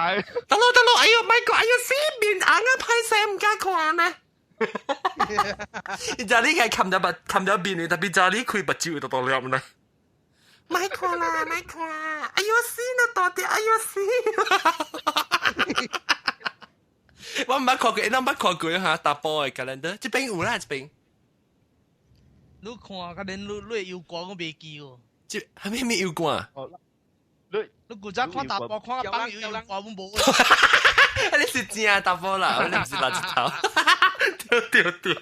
哎呦咪看，哎呦死面硬啊！歹勢唔敢看呢。就呢個冚咗邊嘅，特別就呢佢不住就到了呢。咪看啦，哎呦死啦，到底哎呦死！我唔捌看過，咱捌看過嚇打波嘅 calendar，這邊有啦，這邊。你看，可能你有光我未記喎。這係咩有光啊？你古早看打波，看個幫有光我冇。你是真打波啦，你唔是垃圾頭。對，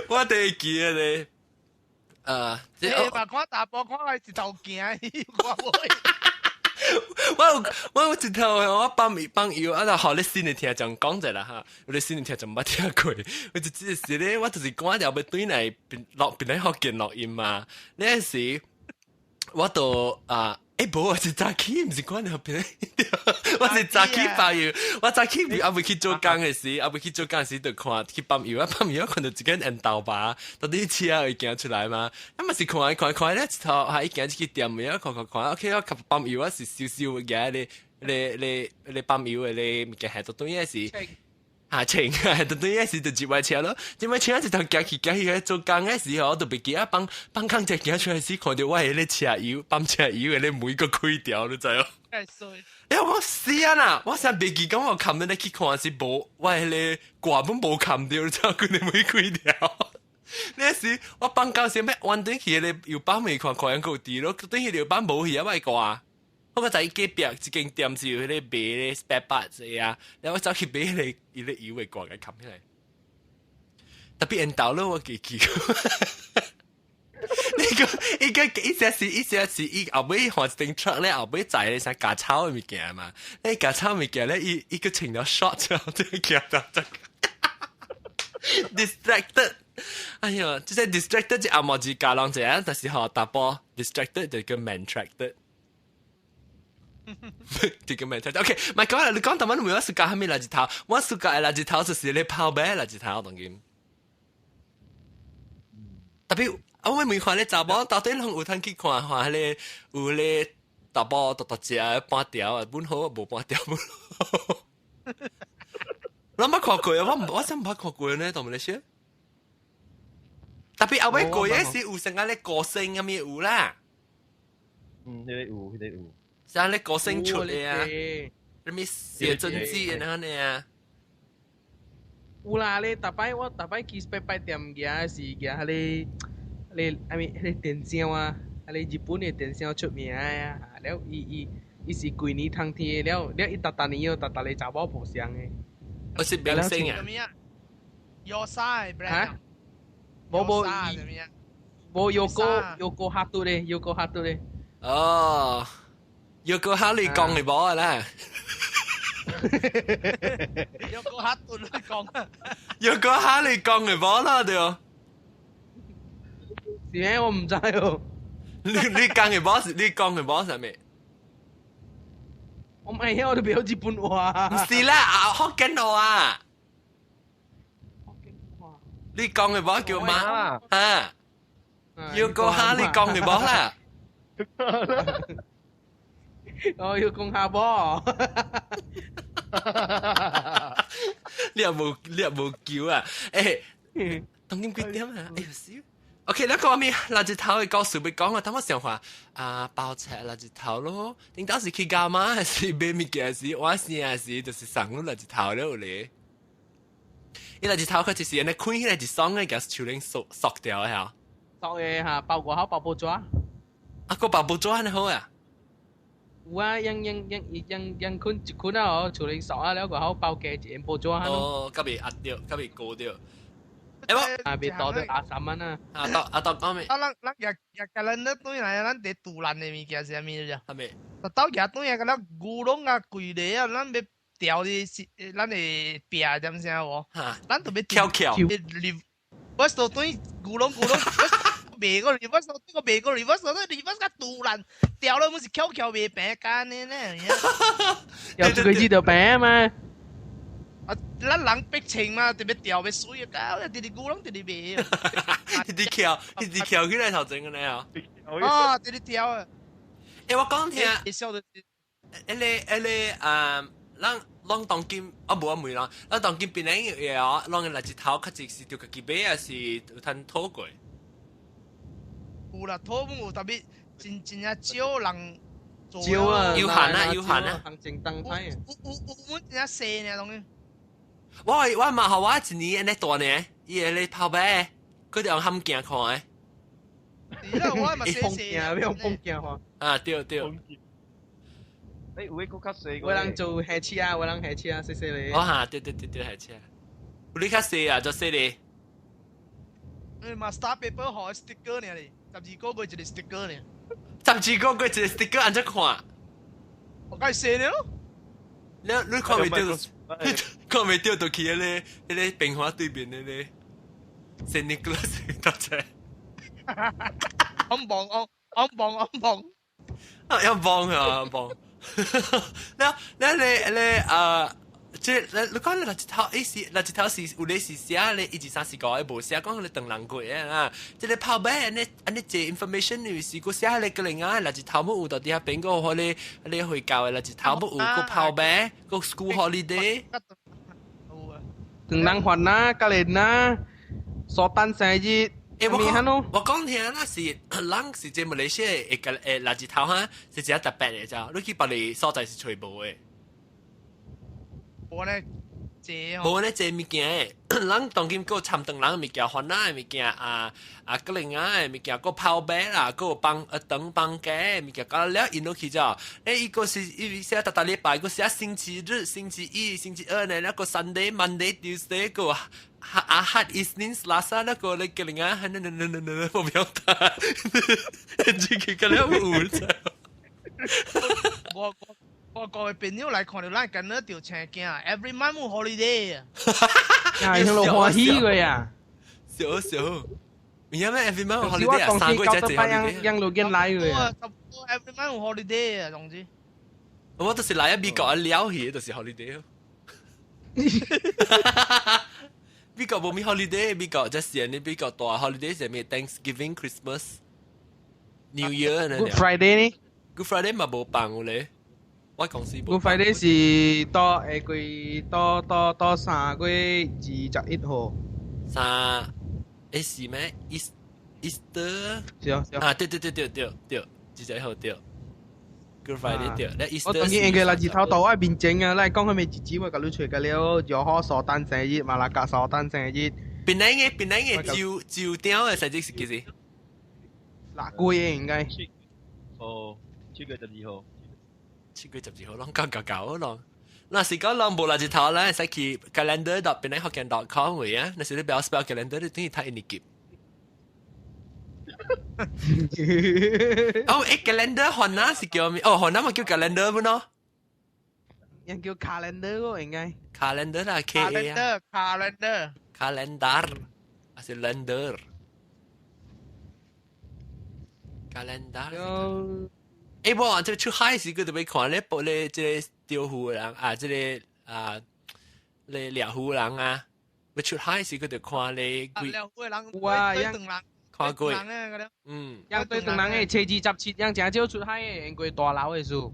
我哋記啊你。你話看打波，看係一頭鏡，我冇。我直頭我幫友啊，學你先嚟聽就講者啦嚇，你先嚟聽就冇聽過。我就只是咧，我就是講條要對嚟邊嚟學見錄音嘛。呢陣時我到冇我是早起，唔是講條邊，我是早起幫友，我早起阿未去做工嘅時，就看去幫友看到一間人道吧，到底車會行出來嘛？咁咪是看咧，一頭係行去店嘅，看 ，OK， 我及幫友是少嘅，你幫友嘅你物件係到對嘢是。情係到對嘢時就接埋車咯，接埋車一頭行去做工嘅時候，我就別記幫工隻行出來時，看到我係咧車油，泵車油嘅咧每個開掉，你知哦？我死啊！我成別記講我冚咧去看是冇，我係咧掛本冇冚掉，你知佢哋每開掉。呢時我幫工時咩彎轉去咧，又幫未看人個啲咯，轉去又幫冇去啊，咪掛。我在隔壁一間店是有迄個賣咧 spare parts 啊，然後我走去買迄個油嘅掛嘅冚起來。特別人到咯，我記。呢個一些是伊後尾換一頂 truck 咧，後尾載咧啥假鈔嘅物件嘛。呢假鈔物件咧，伊個穿咗 short 之後，就行到distracted。哎呀，即係 distracted 即阿莫字教人者，但是學打波 distracted 就叫 mantracted。就叫 mantracted。OK， 唔係講啦，你講台灣都冇乜暑假係咩垃圾頭？我暑假嘅垃圾頭就是你泡杯垃圾頭當然。特別我咪看你查某到底攏有通去看看迄個有咧打波獨隻半條啊，本好無半條本好。我冇看過啊，我真冇看過呢，同埋你說。特別後尾過嘢是有成間咧歌星咁樣有啦。嗯，佢哋有。像咧歌星出嚟啊，咩寫真紙然後呢啊。有啦，你大擺我大擺去拜店嘅是嘅，係你係咪係電商啊？係你日本嘅電商出名啊！แล้ว伊是幾年通天了一笪年要笪你查某蒲上嘅。我是明星啊。Yosa brand。嚇？冇Yoko Hato咧。哦，Yoko Hato講嘅冇啦。Yoko Hato 你講啊。Yoko Hato講嘅冇啦，對。是咩？我唔知喎。你講嘅冇係咩？我唔係，我哋表日本話。唔是啦，福建話。你講嘅冇叫乜啊？要講下你講嘅冇啦。我要講下波。你又冇叫啊？誒，當點幾點啊？哎呀少。OK， 那個咩垃圾頭嘅故事咪講啊？等我想話包車垃圾頭咯。點當時去幹嘛？還是買物件時，我先時就是上咗垃圾頭了咧。伊垃圾頭佢就是人哋開起來一雙嘅，將樹林塑掉嚇。塑嘅嚇，包過口包布抓。個包布抓很好啊。有啊，ยัง坤一坤啊，哦，樹林塑啊，แล้ว個口包嘅一布抓。哦，咁咪壓掉，咁咪過掉。別多咗23蚊啊！到講咩？咱日咱咧對嚟，咱哋杜爛嘅物件是啥物啫？係咪？到日對嚟，咱牛籠啊、貴嚟啊，咱要調啲，咱嘅壁點先喎？咱特別翹。我數對牛籠，未個reverse，個未個reverse，都 reverse 個杜爛，調咗冇是翹未平間嘅咧。有佢知道平嘛？咱人逼情嘛，特別調別水啊，搞直牛籠直未。一直翹起來頭前嘅咧啊！哦，直調啊！我講聽，咱當今無啊梅啦，咱當今邊咧嘢啊，咱嘅垃圾頭較是條家己買啊，是有通土過。有啦，土本有特別真少人做。少啊！要閒啊！行政登梯啊！有真細呢，當然。我嘛學我一年安尼大呢，伊個咧泡白，佢哋用함鏡看誒。而家我咪風鏡啊，用風鏡看。啊，對。誒，有個較細個。有人做下車啊，有人下車啊，細細嚟。哦嚇，對，下車。有你較細啊，做細哩。誒嘛 ，Star Paper 學 sticker 呢哩，12個月一個 sticker 呢。12個月一個 sticker 安怎看？我梗係細呢咯。你看未到？看未到就去迄個平華對面迄個聖尼古拉斯搭車。安棒。啊，要幫啊，幫。你即係你講垃圾頭，垃圾頭是有咧是寫咧1、2、3、4個，無寫講你等人過啊。即係泡白安尼這 information 你是個寫咧個另外垃圾頭冇有到底下邊個嗰啲會教嘅垃圾頭冇有個泡白個 school holiday。từng năng hoạt na, cá lên na, số tan xe gì,我講聽啦是，人是即馬來西亞嘅垃圾頭哈，是一特別嘅咋，你去別個所在是全部嘅。我咧借無咧借物件誒，人當今個參當人物件，番仔誒物件個另外誒物件，個泡白啦，個幫當幫嘅物件，搞了引落去咋？伊個是伊寫大禮拜，個寫星期日、星期一、星期二呢，那個 Sunday、Monday、Tuesday 個Ahad、Isnin、Selasa 那個咧個另外，我表達，自己個了有咋？我個朋友來看到咱跟那條青鏡 ，every month holiday 啊。呀，聽落歡喜個呀。是少。而家咩 every month 我 holiday 啊當時，3個月一次搞得翻 holiday 樣路見來嘅啊，差不多 every month holiday 啊，總之。我都是來一美國啊撩起，就是 holiday。美國冇咩 holiday，美國即係你美國大 holiday 係咩 Thanksgiving、Christmas、New Year 呢 Good Friday 呢 ？Good Friday 嘛冇辦嘅咧，我公司冇。 ？Good Friday 是到到3月21號，是咩？Easter 是啊，啊，對21號對。Good Friday 對，你 Easter 我當然應該係日頭到啊面整啊，嚟講佢咪節目嗰度出嘅了，又可傻蛋生日，馬拉格傻蛋生日，邊嘅照雕嘅細節是幾時？嗱個嘢應該。哦，7月12號。7月12號，啷搞咯。嗱，時講啷無啦日頭咧，使去 calendar.penanghokkien.com 位啊，那時你不要 spell calendar，你等於睇你記。哦，calendar 韓啊是叫咩？哦，韓啊咪叫 calendar 本咯。人叫 calendar 喎，應該。calendar 啦，K A 啊。calendar 還是 calendar？calendar。誒，我即係出海時，佢特別看咧，播咧即係釣魚嘅人啊，即係咧獵魚人啊，要出海時佢就看咧獵魚人，哇，看過。樣對等人嘅車字17樣正少出海嘅，應該大樓嘅數。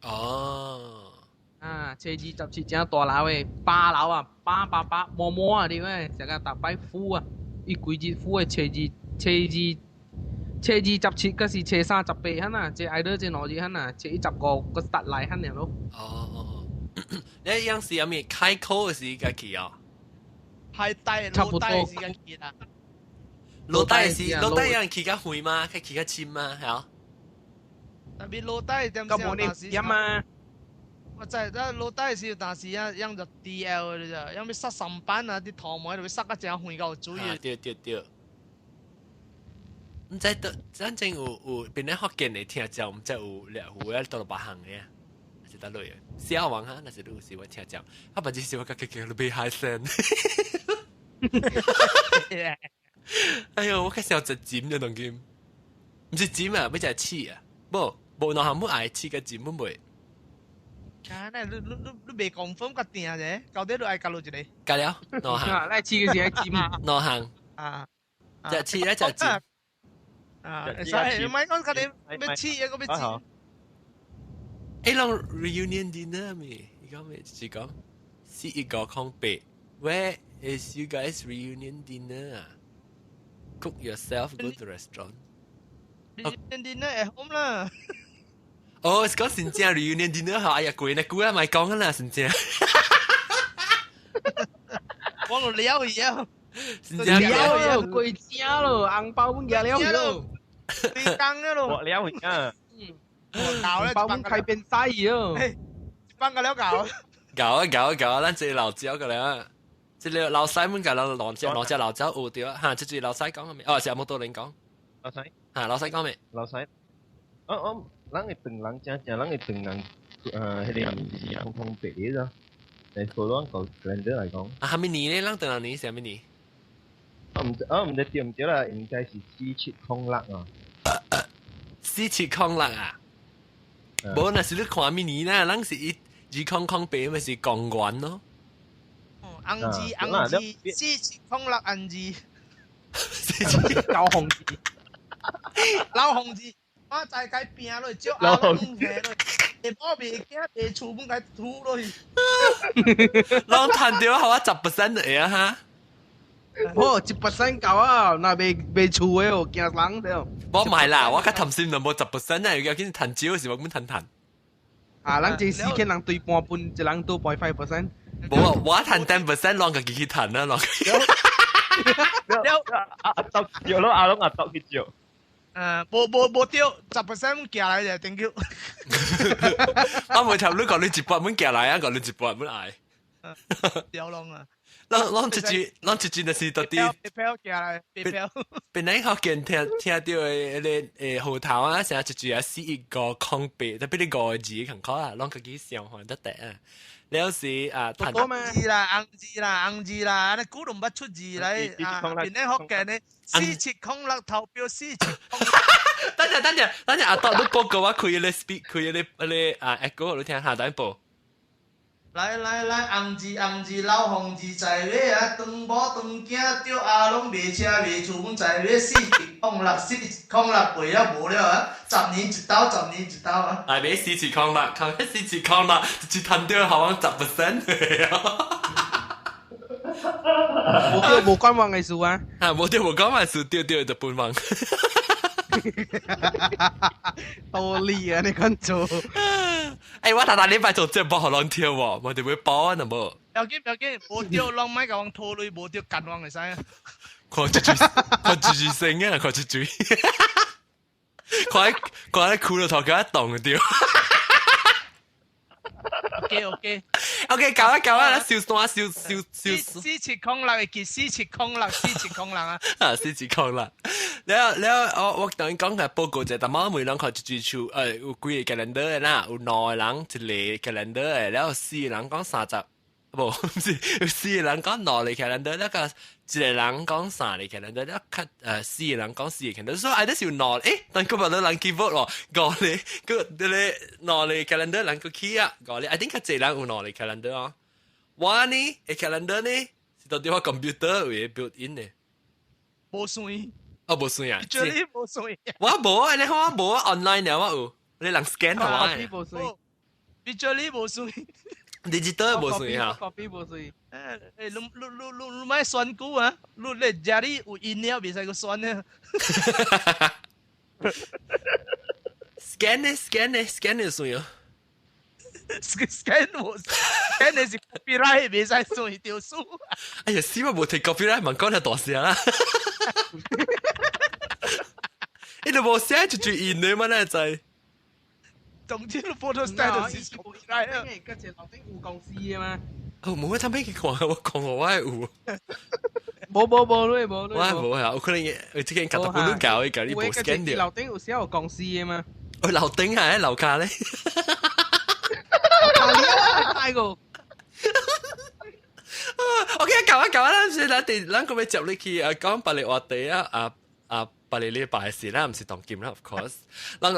哦。啊，車字17正大樓嘅8樓啊，8摸啊啲咩，成個大擺褲啊，一幾日褲嘅車字17嗰是車38肯啊，即係這哪日肯啊，車10個實嚟肯樣咯。哦，你樣時有咩開口嘅時間去啊？係低老低時間去啊。老低有人去較遠嗎？去較淺嗎？係啊。特別老低點咁冇你點啊？我就係得老低時，但是樣就 DL 嘅啫，因為塞上班啊，啲堂妹就會塞得正遠夠主要。對。唔知得真正有邊啲學見嚟聽就唔知有獵戶啊，到到八行嘅，還是得類嘅。小王哈，那是都是我聽就，啊，不就是我個都被害聲。哎呦，我開始有隻尖嘅當劍，唔是尖啊，咩就係刺啊，冇內行冇捱刺嘅尖冇袂。啊，你未confirm個定啫，到底你愛加落一個？加了，內行。嚟刺嘅時係尖。內行。啊。隻刺咧就尖。啊，所以唔係講佢哋咩黐嘢個咩黐。誒，啷 reunion dinner 咪？而家咪是講是一個空白。Where is you guys reunion dinner 啊 ？Cook yourself, go to restaurant. Reunion dinner at home 啦。哦，講真正 reunion dinner 嚇，哎呀貴呢，貴啊，咪講啦，真正。我度撩嘢。了，貴正咯，紅包本嘢了。你講嘅咯。我了啊。我搞咧，包本開變細咯。幫個了搞。搞，咱這老椒個咧，這個老細們個老隻老椒有掉嚇，這老細講嘅未？哦，是有冇到你講？老細嚇，老細講未？老細，咱嘅長人正，咱嘅長人迄個是空空白啫。誒，所以講calendar嚟講。啊，係咪年咧？咱等年是咩年？我唔知對唔對啦，應該是4706啊。4706啊？無，那是你看咩年啦？咱是2008咪是公元咯。紅字4706紅字。老紅字。老紅字，我就係計拼落招阿龍嘅落，你幫別驚別厝本計吐落去。攏賺到好啊10%嘅啊哈！哦，1% 夠啊，那未厝嘅哦，驚人了。我唔係啦，我較貪心就冇10%啊，要緊賺少時我咁賺。啊，咱這4個人對半半，一人都2.5%。冇啊，我賺10%，啷個自己賺啊，啷個。啊，掉咯，阿龍啊，掉去掉。冇掉10%夾嚟就 thank you。我冇頭你講你100蚊夾嚟啊，講你100蚊嗌。掉攏啊！咱一句就是到底北漂行来，北漂。本来好見聽到誒後頭啊，成日一句啊是一個空白，特別你個字咁講啊，攏自己想象得得啊。了時啊，紅字啦，紅字啦，你估都唔捌出字嚟啊！邊啲學嘅呢？四切空落投票，四切空。等陣，阿當你報告我開你 speak， 開你啊 echo， 你聽下第一步。來，紅字老紅字在尾啊，長某長囝著阿龍賣車賣厝在尾，四切空落背了無了啊！10年一刀啊！係你四切空落，靠四切空落，一攤掉好像10%嚟啊！冇關網藝術啊！冇關網藝術，掉就半網。道理啊！你咁做，我大禮拜做節目學人跳喎，我哋會播啊，冇？不要緊，無掉浪咪甲我拖累，無掉幹我嚟使啊！看住聲啊，看住嘴，看喺褲度頭佢一動掉。OK， 搞啊！笑死！四切空落嘅叫四切空落啊！啊，四切空落。我等於講嘅報告就係，但係每人看一句出，有幾個 calendar 嘅啦，有9個人一個 calendar 嘅，然後4個人講30，唔是，有4個人講9個 calendar，แล้วก็一個人講3個 calendar，แล้วก็4個人講4個 calendar，所以I just 要9，但係佢話人 keyboard 喎，9個，佢哋9個 calendar 人個 key 啊，9個 ，I think 佢這人有9個 calendar 哦，我呢個 calendar 呢是到啲我 computer 會 built in 嘅，冇算。冇算啊！這裡冇算。我冇，你看我冇 online 啊，我有，你能 scan 係嘛？你這裡冇算。digital 冇算啊。copy 冇算。你買算股啊？你家裡有音料，別使個算呢。scan 呢算啊。scan 冇 scan 你是 copyright 別使算條數。哎呀，死我冇提 copyright，問講係大聲啦。你都冇寫住印你嘛？呢就總之你 photo style 是 copyright 啊。嗰隻樓頂有公司啊嘛。冇乜睇咩佢講，我講我係有。冇，我係冇啊！我可能我之前夾到半路搞，搞呢部 scan 掉。樓頂有時有公司啊嘛。我樓頂係樓下咧。大個。OK， 搞啦，先咱個要接你去講白你話題啊白你禮拜事啦，唔是當劍啦 ，of course。咱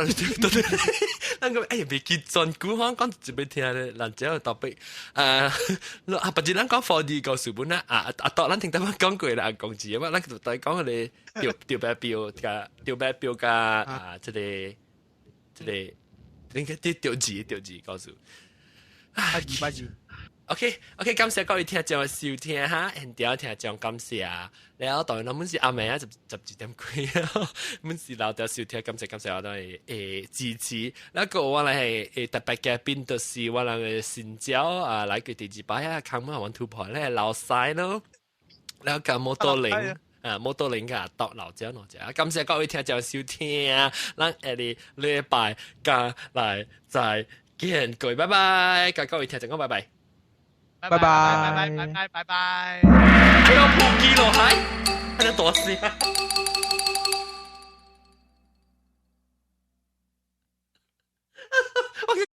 個哎呀，未結盡股行講就俾聽咧，人只有特別不止咱講4D 個書本啦，當咱聽得我講過啦，講字啊嘛，咱就對講佢哋調白表噶即係應該啲調字告訴。八字。OK， 感謝各位聽眾嘅收聽哈，現條聽眾感謝，然後當然我們是阿妹啊，12點幾啊，我們是留條收聽，感謝我哋支持，然後我哋係特別嘅賓就是我哋嘅新椒啊，來個第2擺啊，看我突破咧老曬咯，然後個摩多靈。摩多靈嘅獨流椒攞隻，感謝各位聽眾收聽，咱下個禮拜加來再見，各位拜拜，各位聽眾講拜拜。拜拜。拜拜。你有撲機落海，喺度躲死。